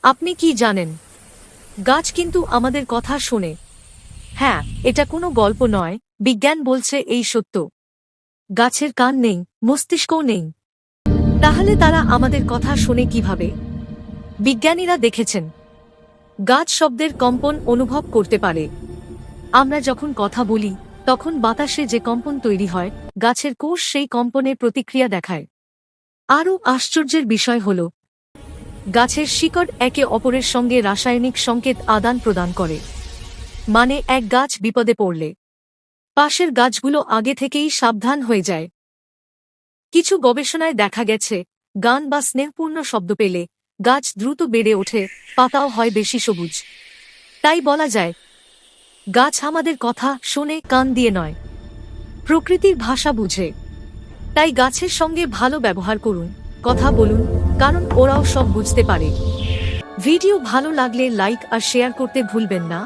আপনি কি জানেন, গাছ কিন্তু আমাদের কথা শোনে। হ্যাঁ, এটা কোনো গল্প নয়, বিজ্ঞান বলছে এই সত্য। গাছের কান নেই, মস্তিষ্কও নেই। তাহলে তারা আমাদের কথা শোনে কিভাবে? বিজ্ঞানীরা দেখেছেন, গাছ শব্দের কম্পন অনুভব করতে পারে। আমরা যখন কথা বলি, তখন বাতাসে যে কম্পন তৈরি হয়, গাছের কোষ সেই কম্পনের প্রতিক্রিয়া দেখায়। আরও আশ্চর্যের বিষয় হল, গাছের শিকড় একে অপরের সঙ্গে রাসায়নিক সংকেত আদান প্রদান করে। মানে এক গাছ বিপদে পড়লে পাশের গাছগুলো আগে থেকেই সাবধান হয়ে যায়। কিছু গবেষণায় দেখা গেছে, গান বা স্নেহপূর্ণ শব্দ পেলে গাছ দ্রুত বেড়ে ওঠে, পাতাও হয় বেশি সবুজ। তাই বলা যায়, গাছ আমাদের কথা শোনে কান দিয়ে নয়, প্রকৃতির ভাষা বুঝে। তাই গাছের সঙ্গে ভালো ব্যবহার করুন, কথা বলুন, কারণ ওরাও সব বুঝতে পারে। ভিডিও ভালো লাগলে লাইক আর শেয়ার করতে ভুলবেন না।